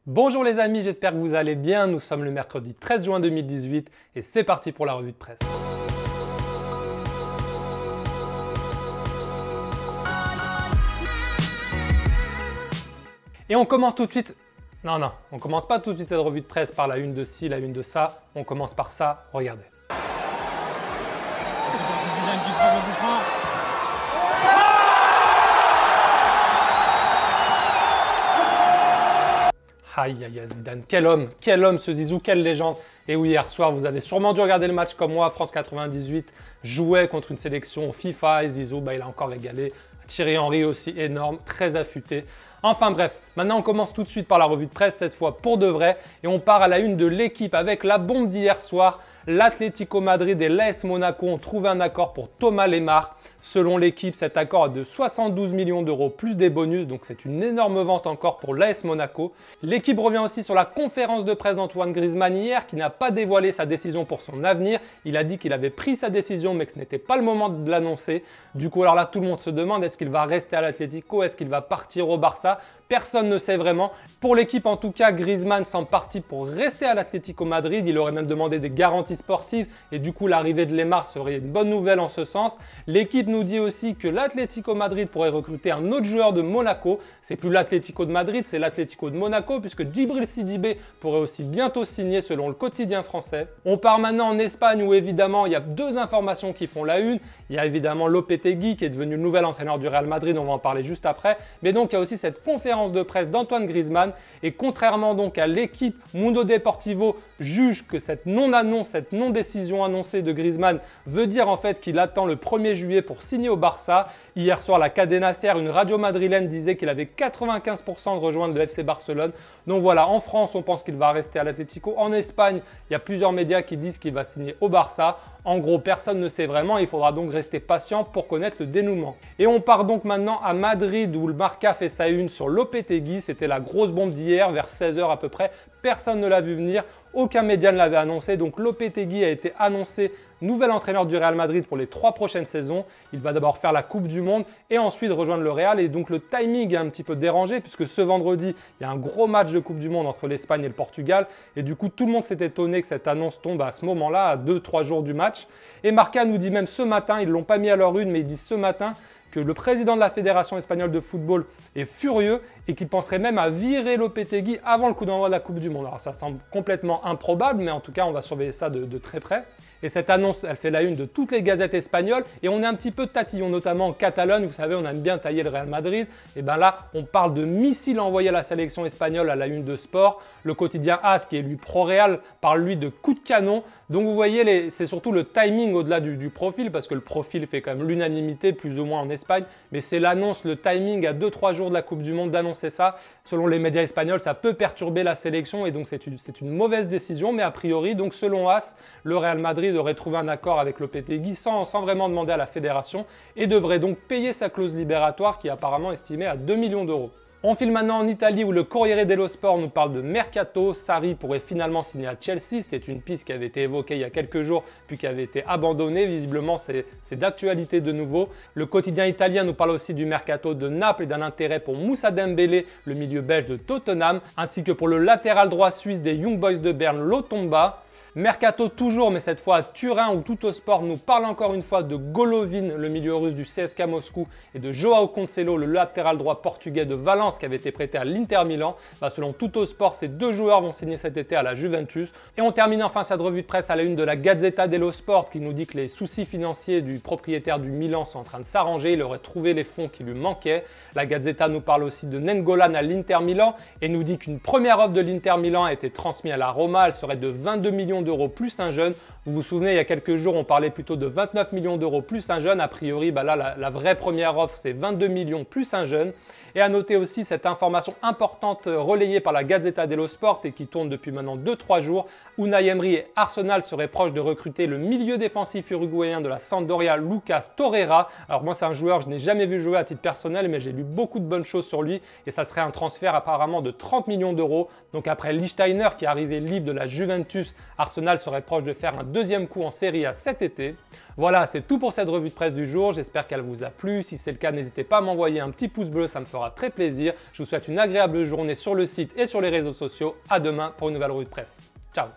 Bonjour les amis, j'espère que vous allez bien. Nous sommes le mercredi 13 juin 2018 et c'est parti pour la revue de presse. Et on commence tout de suite. Non, on commence pas tout de suite cette revue de presse par la une de ci, la une de ça. On commence par ça, regardez. Aïe aïe aïe Zidane, quel homme ce Zizou, quelle légende. Et oui, hier soir, vous avez sûrement dû regarder le match comme moi. France 98 jouait contre une sélection FIFA et Zizou, il a encore régalé. Thierry Henry aussi énorme, très affûté. Enfin bref, maintenant on commence tout de suite par la revue de presse, cette fois pour de vrai. Et on part à la une de l'équipe avec la bombe d'hier soir. L'Atlético Madrid et l'AS Monaco ont trouvé un accord pour Thomas Lemar. Selon l'équipe, cet accord est de 72 millions d'euros plus des bonus, donc c'est une énorme vente encore pour l'AS Monaco. L'équipe revient aussi sur la conférence de presse d'Antoine Griezmann hier, qui n'a pas dévoilé sa décision pour son avenir. Il a dit qu'il avait pris sa décision, mais que ce n'était pas le moment de l'annoncer. Du coup, alors là, tout le monde se demande, est-ce qu'il va rester à l'Atlético? Est-ce qu'il va partir au Barça? Personne ne sait vraiment. Pour l'équipe, en tout cas, Griezmann semble parti pour rester à l'Atlético Madrid. Il aurait même demandé des garanties sportives et du coup, l'arrivée de Lemar serait une bonne nouvelle en ce sens. L'équipe nous dit aussi que l'Atlético Madrid pourrait recruter un autre joueur de Monaco. C'est plus l'Atlético de Madrid, c'est l'Atlético de Monaco puisque Djibril Sidibé pourrait aussi bientôt signer selon le quotidien français. On part maintenant en Espagne où évidemment il y a deux informations qui font la une. Il y a évidemment Lopetegui qui est devenu le nouvel entraîneur du Real Madrid, on va en parler juste après. Mais donc il y a aussi cette conférence de presse d'Antoine Griezmann et contrairement donc à l'équipe, Mundo Deportivo juge que cette non-annonce, cette non-décision annoncée de Griezmann veut dire en fait qu'il attend le 1er juillet pour signer au Barça. Hier soir, la Cadena Ser, une radio madrilène, disait qu'il avait 95% de rejoindre le FC Barcelone. Donc voilà, en France, on pense qu'il va rester à l'Atlético. En Espagne, il y a plusieurs médias qui disent qu'il va signer au Barça. En gros, personne ne sait vraiment. Il faudra donc rester patient pour connaître le dénouement. Et on part donc maintenant à Madrid où le Marca fait sa une sur Lopetegui. C'était la grosse bombe d'hier, vers 16 h à peu près. Personne ne l'a vu venir. Aucun média ne l'avait annoncé, donc Lopetegui a été annoncé nouvel entraîneur du Real Madrid pour les 3 prochaines saisons. Il va d'abord faire la Coupe du Monde et ensuite rejoindre le Real. Et donc le timing est un petit peu dérangé puisque ce vendredi, il y a un gros match de Coupe du Monde entre l'Espagne et le Portugal. Et du coup, tout le monde s'est étonné que cette annonce tombe à ce moment-là, à 2-3 jours du match. Et Marca nous dit même ce matin, ils ne l'ont pas mis à leur une, mais ils disent ce matin que le président de la Fédération espagnole de football est furieux et qu'il penserait même à virer Lopetegui avant le coup d'envoi de la Coupe du Monde. Alors ça semble complètement improbable, mais en tout cas, on va surveiller ça de très près. Et cette annonce, elle fait la une de toutes les gazettes espagnoles et on est un petit peu tatillon, notamment en Catalogne. Vous savez, on aime bien tailler le Real Madrid. Et bien là, on parle de missiles envoyés à la sélection espagnole à la une de sport. Le quotidien AS, qui est lui pro-Real, parle lui de coups de canon. Donc vous voyez, c'est surtout le timing au-delà du profil, parce que le profil fait quand même l'unanimité, plus ou moins en Espagne. Mais c'est l'annonce, le timing à 2-3 jours de la Coupe du Monde d'annoncer ça. Selon les médias espagnols, ça peut perturber la sélection et donc c'est une mauvaise décision. Mais a priori, donc selon AS, le Real Madrid aurait trouvé un accord avec Lopetegui sans vraiment demander à la fédération et devrait donc payer sa clause libératoire qui est apparemment estimée à 2 millions d'euros. On file maintenant en Italie où le Corriere dello Sport nous parle de Mercato. Sarri pourrait finalement signer à Chelsea. C'était une piste qui avait été évoquée il y a quelques jours puis qui avait été abandonnée. Visiblement, c'est d'actualité de nouveau. Le quotidien italien nous parle aussi du Mercato de Naples et d'un intérêt pour Moussa Dembélé, le milieu belge de Tottenham, ainsi que pour le latéral droit suisse des Young Boys de Berne, Lotomba. Mercato toujours, mais cette fois à Turin où Tuttosport nous parle encore une fois de Golovin, le milieu russe du CSKA Moscou, et de Joao Cancelo, le latéral droit portugais de Valence qui avait été prêté à l'Inter Milan. Selon Tuttosport, ces deux joueurs vont signer cet été à la Juventus. Et on termine enfin cette revue de presse à la une de la Gazzetta dello Sport qui nous dit que les soucis financiers du propriétaire du Milan sont en train de s'arranger. Il aurait trouvé les fonds qui lui manquaient. La Gazzetta nous parle aussi de Nainggolan à l'Inter Milan et nous dit qu'une première offre de l'Inter Milan a été transmise à la Roma. Elle serait de 22 millions d'euros plus un jeune. Vous vous souvenez, il y a quelques jours, on parlait plutôt de 29 millions d'euros plus un jeune. A priori, là, la vraie première offre, c'est 22 millions plus un jeune. Et à noter aussi cette information importante relayée par la Gazzetta dello Sport et qui tourne depuis maintenant 2-3 jours. Unai Emery et Arsenal seraient proches de recruter le milieu défensif uruguayen de la Sampdoria, Lucas Torreira. Alors moi, c'est un joueur que je n'ai jamais vu jouer à titre personnel, mais j'ai lu beaucoup de bonnes choses sur lui. Et ça serait un transfert apparemment de 30 millions d'euros. Donc après Lichtsteiner qui est arrivé libre de la Juventus, Arsenal serait proche de faire un deuxième coup en Serie A cet été. Voilà, c'est tout pour cette revue de presse du jour. J'espère qu'elle vous a plu. Si c'est le cas, n'hésitez pas à m'envoyer un petit pouce bleu, ça me fera fera très plaisir. Je vous souhaite une agréable journée sur le site et sur les réseaux sociaux. À demain pour une nouvelle revue de presse. Ciao.